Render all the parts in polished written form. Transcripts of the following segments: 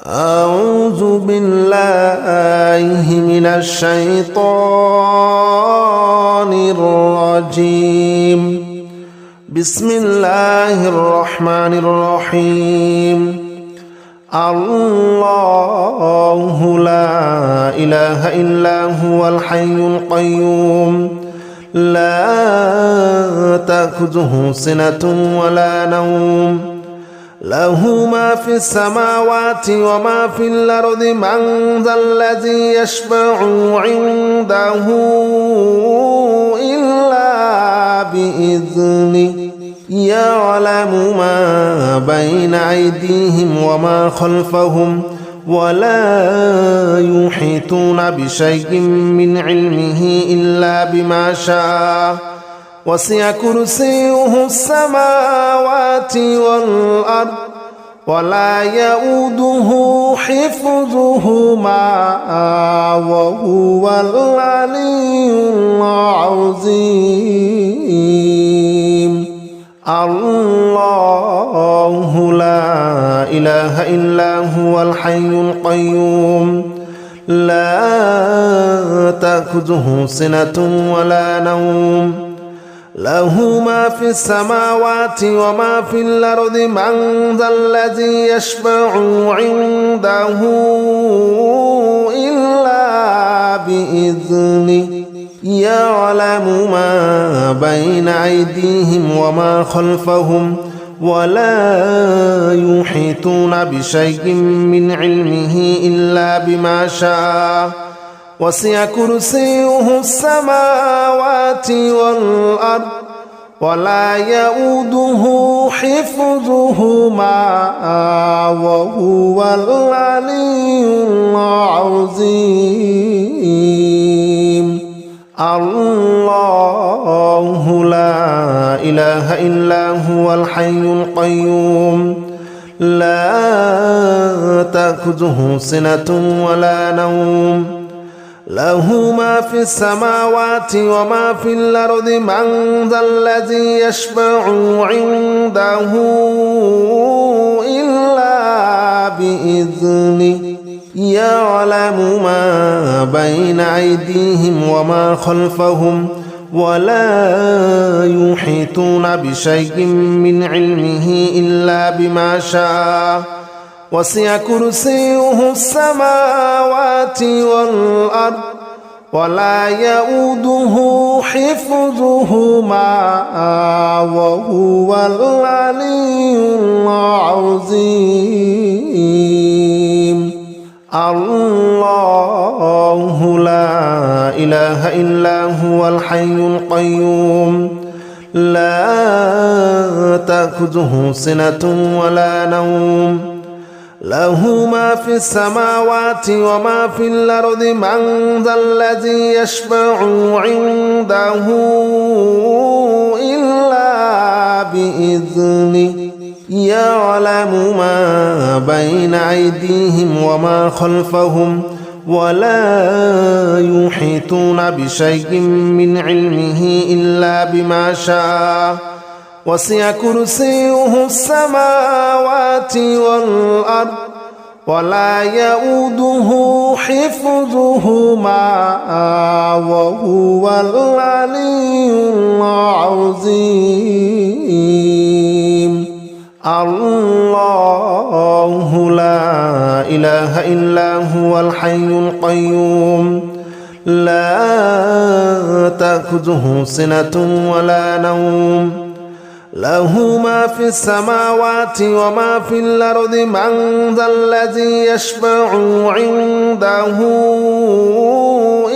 أعوذ بالله من الشيطان الرجيم. بسم الله الرحمن الرحيم. الله لا إله إلا هو الحي القيوم لا تأخذه سنة ولا نوم له ما في السماوات وما في الأرض من ذا الذي يشفع عنده إلا بإذنه يعلم ما بين أيديهم وما خلفهم ولا يحيطون بشيء من علمه إلا بما شاء وسع كرسيه السماوات والأرض ولا يؤوده حفظهما وهو العلي العظيم. الله لا إله إلا هو الحي القيوم لا تأخذه سنة ولا نوم له ما في السماوات وما في الأرض من ذا الذي يشفع عنده إلا بإذنه يعلم ما بين أيديهم وما خلفهم ولا يحيطون بشيء من علمه إلا بما شاء وسع كرسيه السماوات والأرض ولا يؤوده حفظهما وهو العلي العظيم. الله لا إله إلا هو الحي القيوم لا تأخذه سنة ولا نوم له ما في السماوات وما في الأرض من ذا الذي يشفع عنده إلا بإذنه يعلم ما بين أيديهم وما خلفهم ولا يحيطون بشيء من علمه إلا بما شاء وسع كرسيه السماوات والأرض ولا يؤوده حفظهما وهو العلي العظيم. الله لا إله إلا هو الحي القيوم لا تأخذه سنة ولا نوم له ما في السماوات وما في الأرض من ذا الذي يشفع عنده إلا بإذنه يعلم ما بين أيديهم وما خلفهم ولا يحيطون بشيء من علمه إلا بما شاء وسع كرسيه السماوات والأرض ولا يؤوده حفظهما وهو العلي العظيم. الله لا إله إلا هو الحي القيوم لا تأخذه سنة ولا نوم له ما في السماوات وما في الأرض من ذا الذي يشفع عنده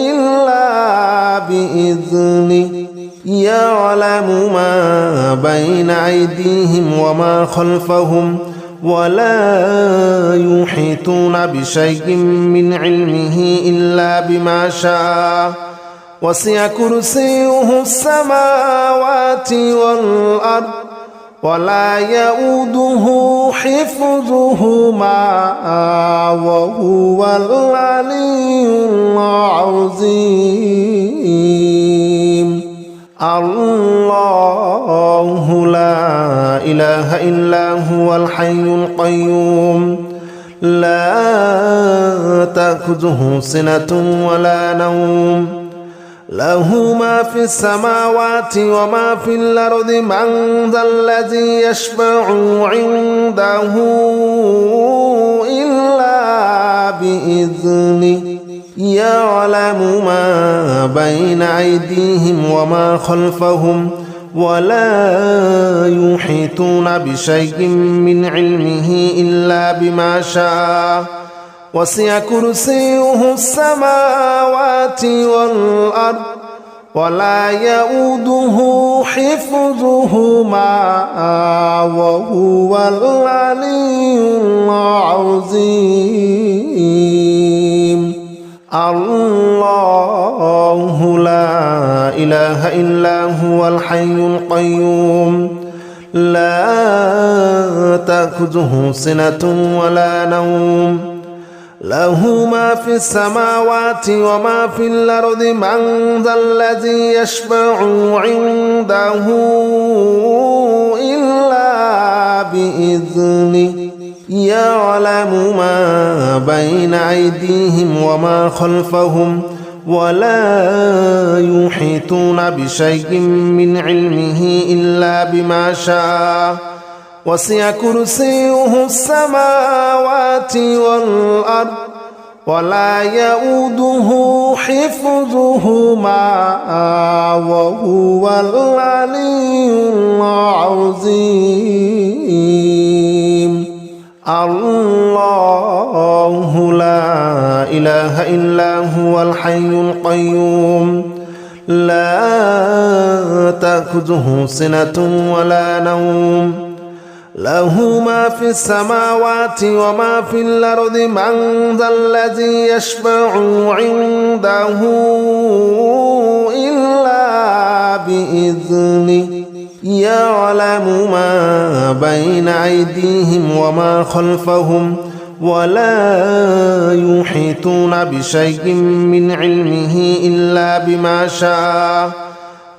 إلا بإذنه يعلم ما بين أيديهم وما خلفهم ولا يحيطون بشيء من علمه إلا بما شاء وسع كرسيه السماوات والأرض ولا يؤوده حفظهما وهو العلي العظيم. الله لا إله إلا هو الحي القيوم لا تأخذه سنة ولا نوم له ما في السماوات وما في الأرض من ذا الذي يشفع عنده إلا بإذنه يعلم ما بين أيديهم وما خلفهم ولا يحيطون بشيء من علمه إلا بما شاء وسع كرسيه السماوات والأرض ولا يؤوده حفظهما وهو العلي العظيم الله لا إله إلا هو الحي القيوم لا تأخذه سنة ولا نوم له ما في السماوات وما في الأرض من ذا الذي يشفع عنده إلا بإذنه يعلم ما بين أيديهم وما خلفهم ولا يحيطون بشيء من علمه إلا بما شاء وسع كرسيه السماوات والأرض ولا يؤوده حفظهما وهو العلي العظيم الله لا إله إلا هو الحي القيوم لا تأخذه سنة ولا نوم له ما في السماوات وما في الأرض من ذا الذي يشفع عنده إلا بإذنه يعلم ما بين أيديهم وما خلفهم ولا يحيطون بشيء من علمه إلا بما شاء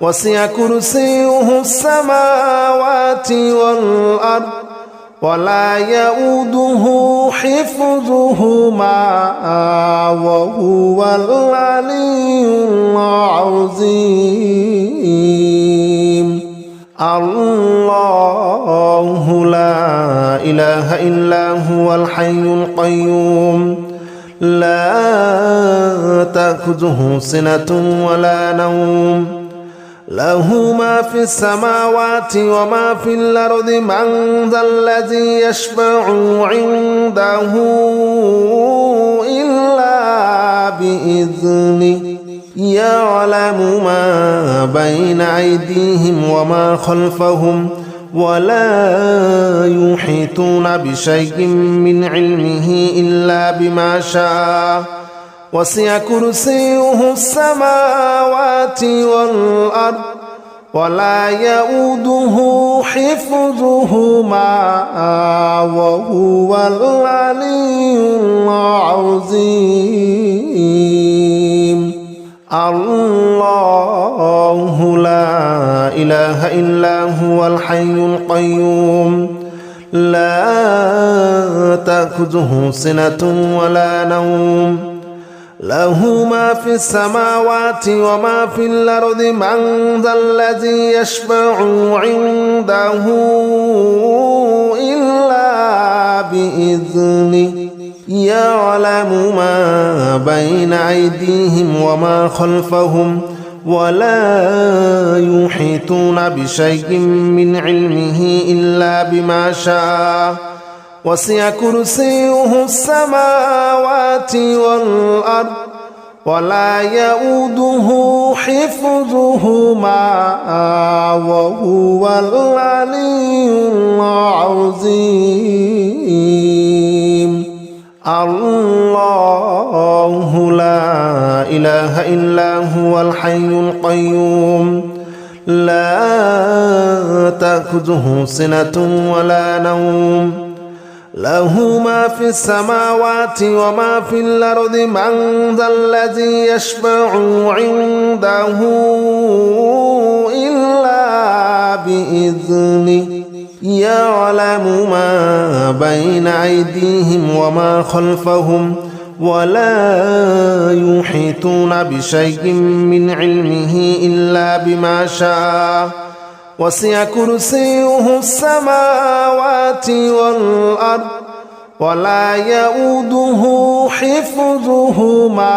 وسع كرسيه السماوات والأرض ولا يؤوده حفظهما وهو العلي العظيم الله لا إله إلا هو الحي القيوم لا تأخذه سنة ولا نوم له ما في السماوات وما في الأرض من ذا الذي يشفع عنده إلا بإذنه يعلم ما بين أيديهم وما خلفهم ولا يحيطون بشيء من علمه إلا بما شاء وسع كرسيه السماوات والأرض ولا يؤوده حفظهما وهو العلي العظيم الله لا إله إلا هو الحي القيوم لا تأخذه سنة ولا نوم له ما في السماوات وما في الأرض من ذا الذي يشفع عنده إلا بإذنه يعلم ما بين أيديهم وما خلفهم ولا يحيطون بشيء من علمه إلا بما شاء وسع كرسيه السماوات والأرض ولا يؤوده حفظهما وهو العلي العظيم الله لا إله إلا هو الحي القيوم لا تأخذه سنة ولا نوم له ما في السماوات وما في الأرض من ذا الذي يشفع عنده إلا بإذنه يعلم ما بين أيديهم وما خلفهم ولا يحيطون بشيء من علمه إلا بما شاء وسع كرسيه السماوات والأرض ولا يؤوده حفظهما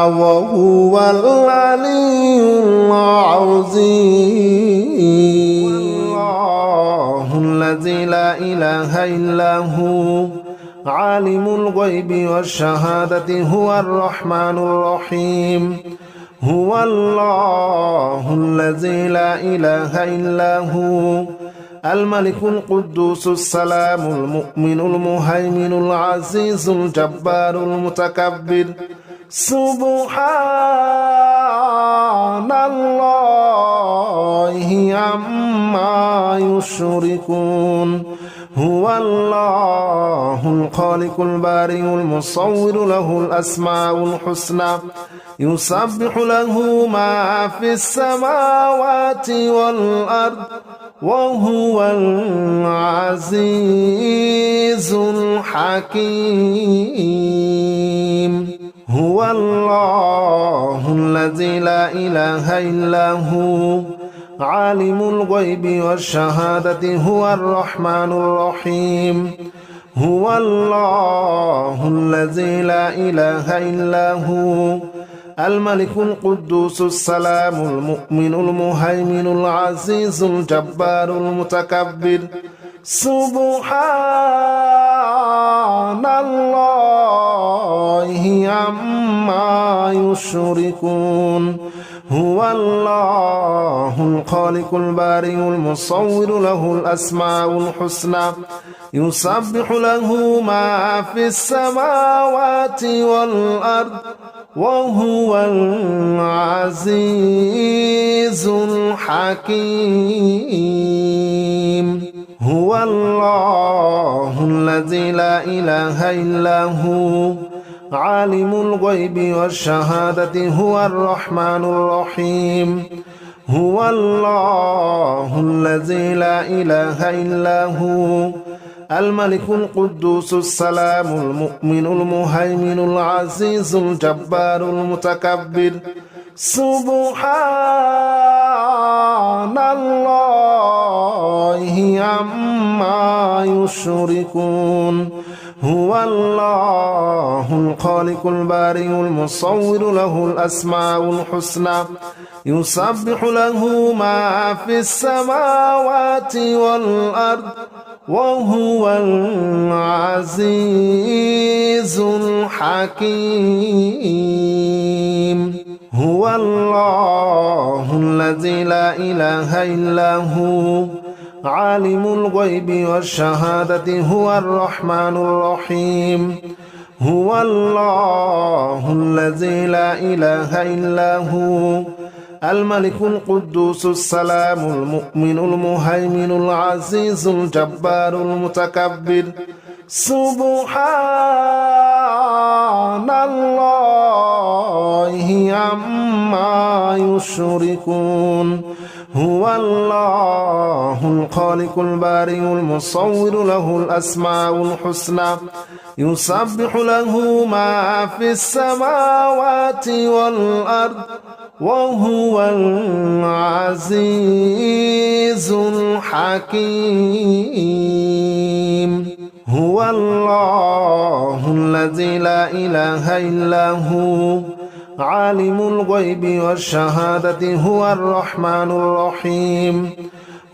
وهو العلي العظيم الله الذي لا إله إلا هو عالم الغيب والشهادة هو الرحمن الرحيم هو الله الذي لا إله إلا هو الملك القدوس السلام المؤمن المهيمن العزيز الجبار المتكبر سبحان الله عما يشركون هو الله الخالق البارئ المصور له الأسماء الحسنى يسبح له ما في السماوات والأرض وهو العزيز الحكيم هو الله الذي لا إله إلا هو عالم الغيب والشهادة هو الرحمن الرحيم هو الله الذي لا إله إلا هو الملك القدوس السلام المؤمن المهيمن العزيز الجبار المتكبر سبحان الله عما يشركون هو الله الخالق البارئ المصور له الأسماء الحسنى يسبح له ما في السماوات والأرض وهو العزيز الحكيم هو الله الذي لا إله إلا هو عالم الغيب والشهادة هو الرحمن الرحيم هو الله الذي لا إله إلا هو الملك القدوس السلام المؤمن المهيمن العزيز الجبار المتكبر سبحان الله عما يشركون هو الله الخالق البارئ المصور له الأسماء الحسنى يسبح له ما في السماوات والأرض وهو العزيز الحكيم هو الله الذي لا إله إلا هو عالم الغيب والشهادة هو الرحمن الرحيم هو الله الذي لا إله إلا هو الملك القدوس السلام المؤمن المهيمن العزيز الجبار المتكبر سبحان الله عما يشركون هو الله الخالق البارئ المصور له الأسماء الحسنى يسبح له ما في السماوات والأرض وهو العزيز الحكيم هو الله الذي لا إله إلا هو عالم الغيب والشهادة هو الرحمن الرحيم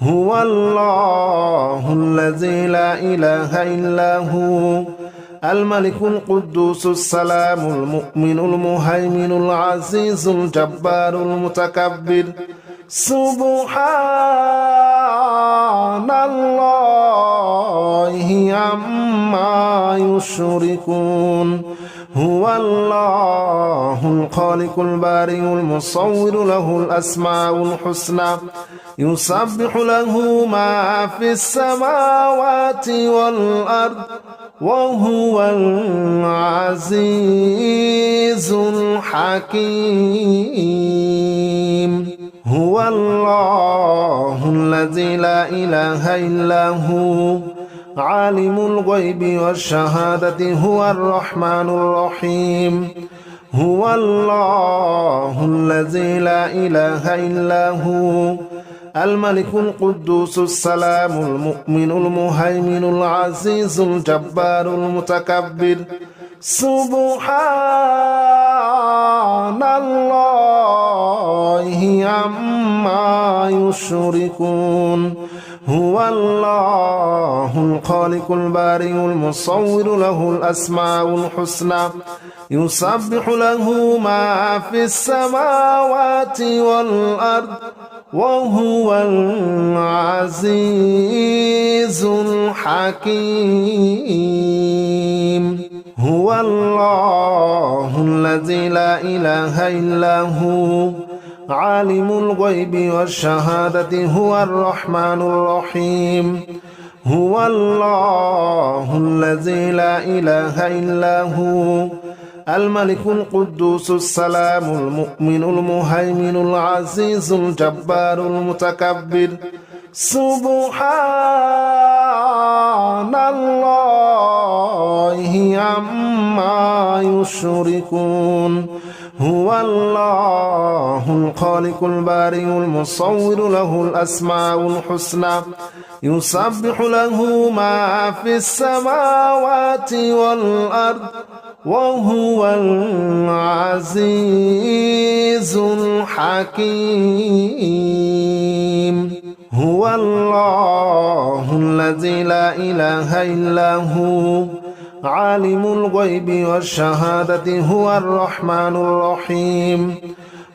هو الله الذي لا إله إلا هو الملك القدوس السلام المؤمن المهيمن العزيز الجبار المتكبر سبحان الله عما يشركون هو الله الخالق البارئ المصور له الأسماء الحسنى يسبح له ما في السماوات والأرض وهو العزيز الحكيم هو الله الذي الذي لا إله إلا هو عالم الغيب والشهادة هو الرحمن الرحيم هو الله الذي لا إله إلا هو الملك القدوس السلام المؤمن المهيمن العزيز الجبار المتكبر سبحان الله عما يشركون هو الله الخالق البارئ المصور له الأسماء الحسنى يسبح له ما في السماوات والأرض وهو العزيز الحكيم هو الله الذي لا إله إلا هو عالم الغيب والشهادة هو الرحمن الرحيم هو الله الذي لا إله إلا هو الملك القدوس السلام المؤمن المهيمن العزيز الجبار المتكبر سبحان الله عما يشركون هو الله الخالق البارئ المصور له الأسماء الحسنى يسبح له ما في السماوات والأرض وهو العزيز الحكيم هو الله الذي لا إله إلا هو عالم الغيب والشهادة هو الرحمن الرحيم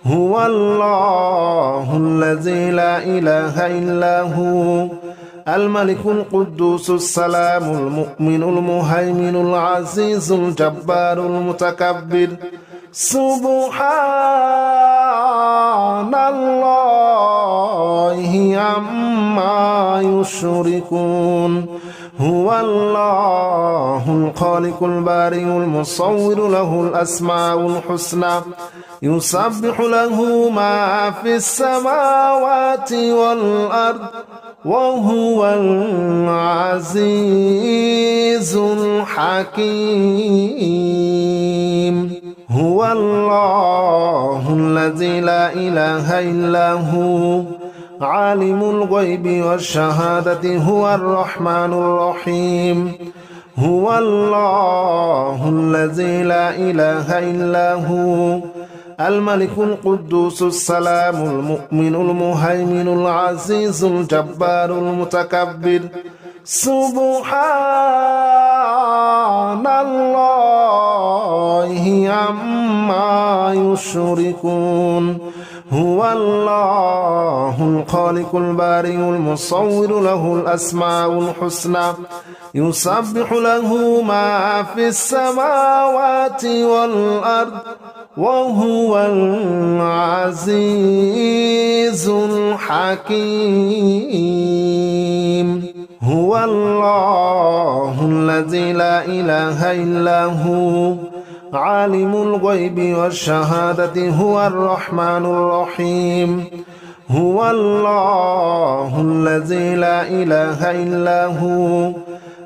هو الله الذي لا إله إلا هو الملك القدوس السلام المؤمن المهيمن العزيز الجبار المتكبر سبحان الله عما يشركون هو الله الخالق البارئ المصور له الأسماء الحسنى يسبح له ما في السماوات والأرض وهو العزيز الحكيم هو الله الذي لا إله إلا هو عالم الغيب والشهادة هو الرحمن الرحيم هو الله الذي لا إله إلا هو الملك القدوس السلام المؤمن المهيمن العزيز الجبار المتكبر سبحان الله عما يشركون هو الله الخالق البارئ المصور له الأسماء الحسنى يسبح له ما في السماوات والأرض وهو العزيز الحكيم هو الله الذي لا إله إلا هو عالم الغيب والشهادة هو الرحمن الرحيم هو الله الذي لا إله إلا هو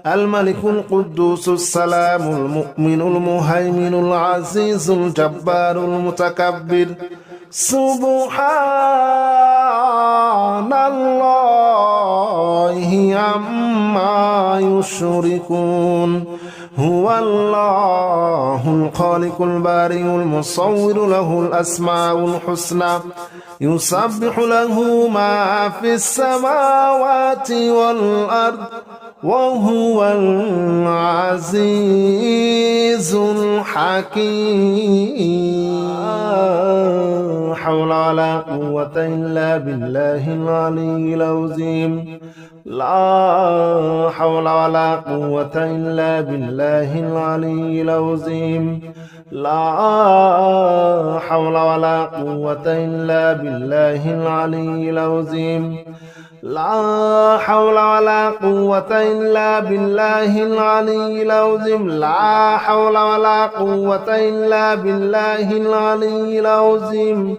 الملك القدوس السلام المؤمن المهيمن العزيز الجبار المتكبر سبحان الله عما يشركون هو الله الخالق البارئ المصور له الأسماء الحسنى يسبح له ما في السماوات والأرض وهو العزيز الحكيم لا حول ولا قوة إلا بالله العلي العظيم لا حول ولا قوة إلا بالله العلي العظيم لا حول ولا قوة إلا بالله العلي العظيم لا حول ولا قوة إلا بالله العلي العظيم لا حول ولا قوة إلا بالله العلي العظيم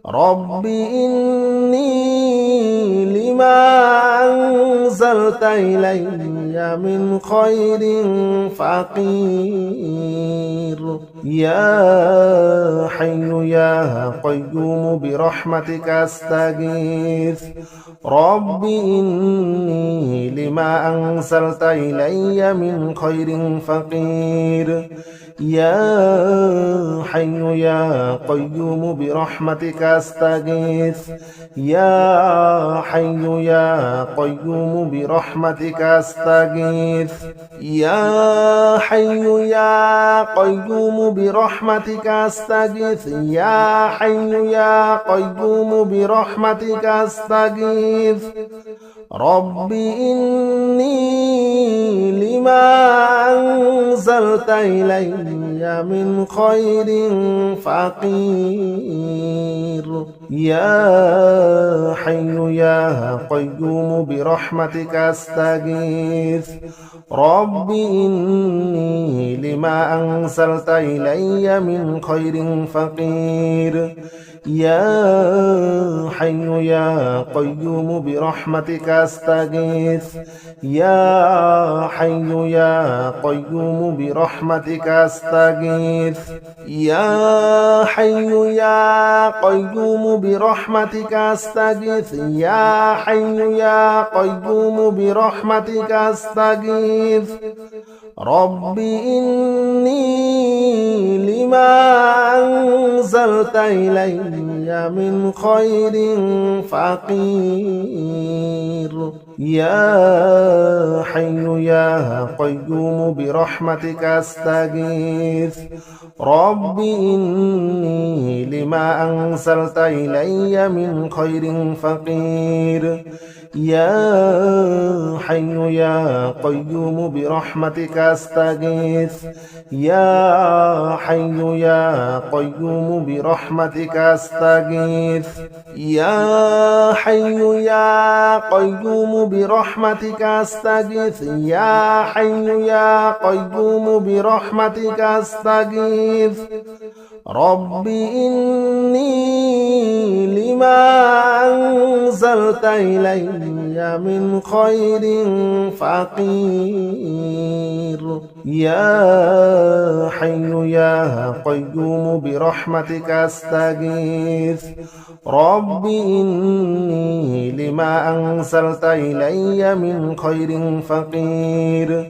رب إني لما أنزلت إلي من خير فقير يا حي يا قيوم برحمتك أستغيث رب إني لما أنزلت إلي من خير فقير يا حي يا قيوم برحمتك أستغيث يا حي يا قيوم برحمتك أستغيث يا حي يا قيوم برحمتك أستغيث يا حي يا قيوم برحمتك أستغيث رب إني لما أنزلت إلي من خير فقير يا حي يا قيوم برحمتك أستغيث رب إني لما أنزلت إلي من خير فقير يا حي يا قيوم برحمتك أستغيث يا حي يا قيوم برحمتك أستغيث يا حي يا قيوم برحمتك أستغيث يا حي يا قيوم برحمتك أستغيث رب إني لما أنزلت إلي من خير فقير يا حي يا قيوم برحمتك أستغيث رب إني لما أنزلت إلي من خير فقير يا حي يا قيوم برحمتك أستغيث يا حي يا قيوم برحمتك أستغيث يا حي يا قيوم برحمتك أستغيث يا حي يا قيوم برحمتك أستغيث رب إني لما أنزلت إلي من خير فقير يا حي يا قيوم برحمتك أستغيث رب إني لما أنزلت إلي من خير فقير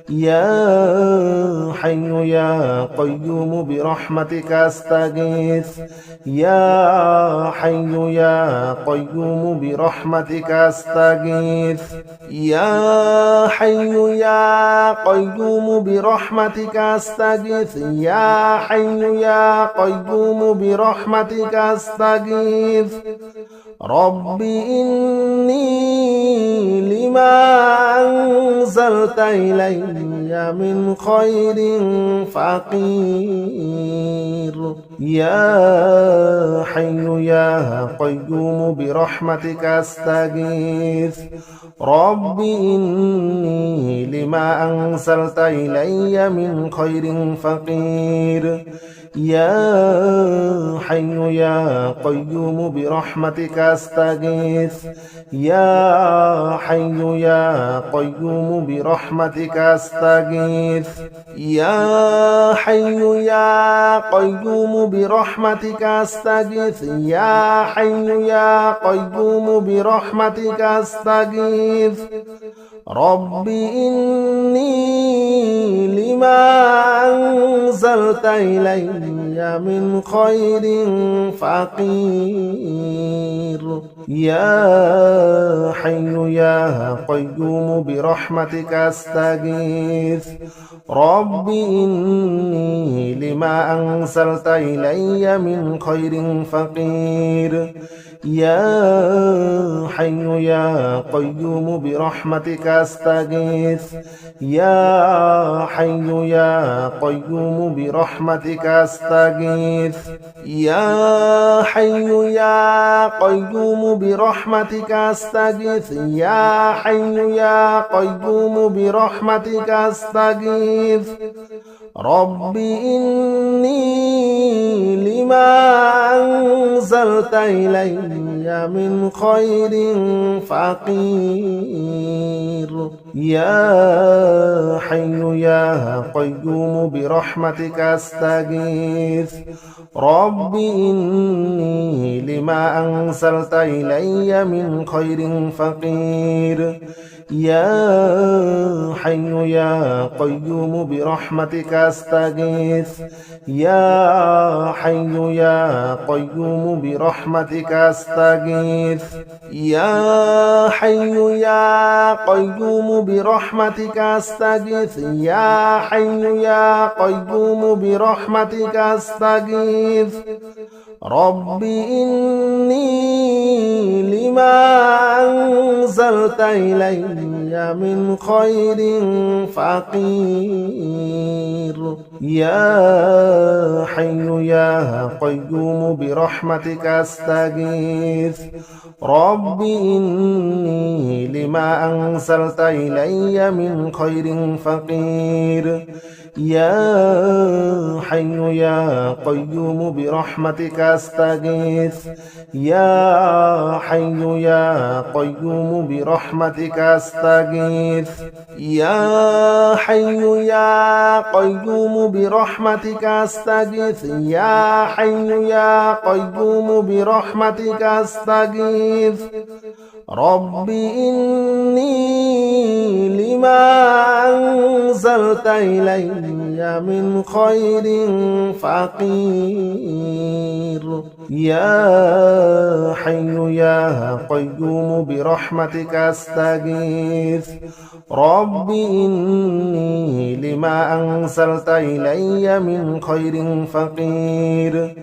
يا حي يا قيوم برحمتك أستغيث يا حي يا قيوم برحمتك أستغيث يا حي يا قيوم برحمتك أستغيث يا حي يا قيوم برحمتك أستغيث رب إني لما أنزلت إلي من خير فقير يا حي يا قيوم برحمتك أستغيث رب إني لما أنزلت إلي من خير فقير يا حي يا قيوم برحمتك أستغيث يا حي يا قيوم برحمتك أستغيث يا حي يا قيوم برحمتك أستغيث يا حي يا قيوم برحمتك أستغيث رب إني لما أنزلت إلي من خير فقير يا حي يا قيوم برحمتك أستغيث رب إني لما أنزلت إلي من خير فقير يا حي يا قيوم برحمتك أستغيث يا حي يا قيوم برحمتك أستغيث يا حي يا قيوم برحمتك أستغيث يا حي يا قيوم برحمتك أستغيث رب إني لما أنزلت إلي من خير فقير يا حي يا قيوم برحمتك أستغيث رب إني لما أنزلت إلي من خير فقير يا حي يا قيوم برحمتك أستغيث يا حي يا قيوم برحمتك أستغيث يا حي يا قيوم برحمتك أستغيث يا حي يا قيوم برحمتك أستغيث رب إني لما أنزلت إلي من خير فقير يا حي يا قيوم برحمتك أستغيث رب إني لما أنزلت إلي من خير فقير يا حي يا قيوم برحمتك أستغيث يا حي يا قيوم برحمتك أستغيث يا حي يا قيوم برحمتك أستغيث يا حي يا قيوم برحمتك أستغيث رب إني لما أنزلت إلي من خير فقير يا حي يا قيوم برحمتك أستغيث رب إني لما أنزلت إلي من خير فقير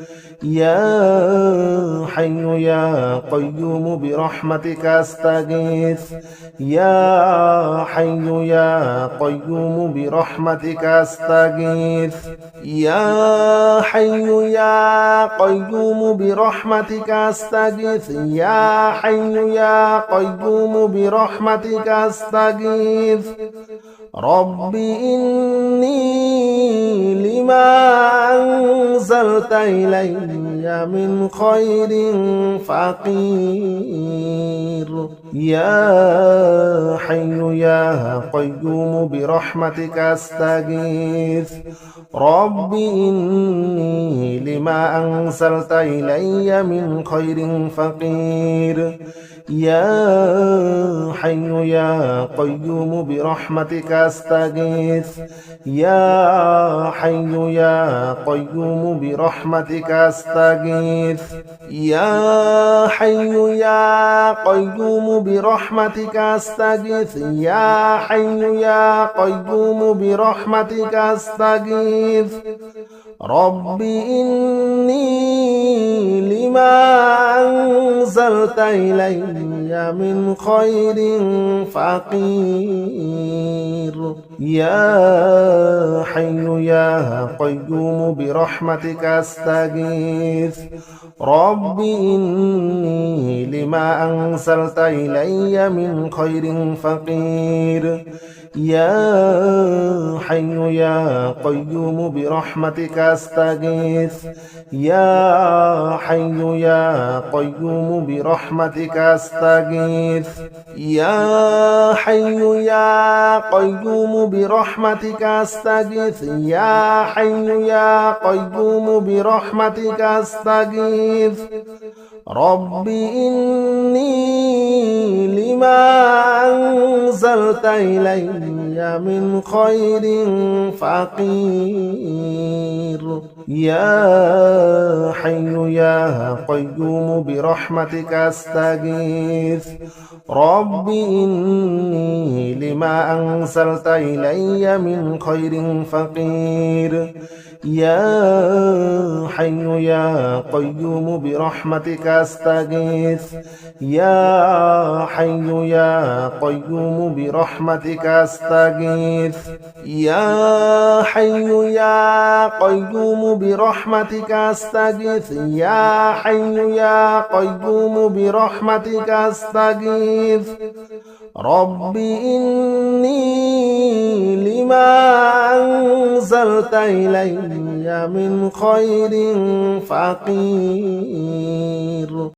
يا حي يا قيوم برحمتك أستغيث يا حي يا قيوم برحمتك أستغيث يا حي يا قيوم برحمتك أستغيث يا حي يا قيوم برحمتك أستغيث رب إني لما أنزلت إلي من خير فقير يا حي يا قيوم برحمتك أستغيث رب إني لما أنزلت إلي من خير فقير يا حي يا قيوم برحمتك أستغيث يا حي يا قيوم برحمتك أستغيث يا حي يا قيوم برحمتك أستغيث يا حي يا قيوم برحمتك أستغيث رب إني لما أنزلت إلي من خير فقير يا حي يا قيوم برحمتك أستغيث رب إني لما أنزلت إلي من خير فقير يا حي يا قيوم برحمتك أستغيث يا حي يا قيوم برحمتك أستغيث يا حي يا قيوم برحمتك أستغيث يا حي يا قيوم برحمتك أستغيث رب إني لما أنزلت إلي من خير فقير يا حي يا قيوم برحمتك أستغيث رب إني لما أنزلت إلي من خير فقير يا حي يا قيوم برحمتك أستغيث يا حي يا قيوم برحمتك أستغيث يا حي يا قيوم برحمتك أستغيث يا حي يا قيوم برحمتك أستغيث رب إني لما أنزلت إلي من خير فقير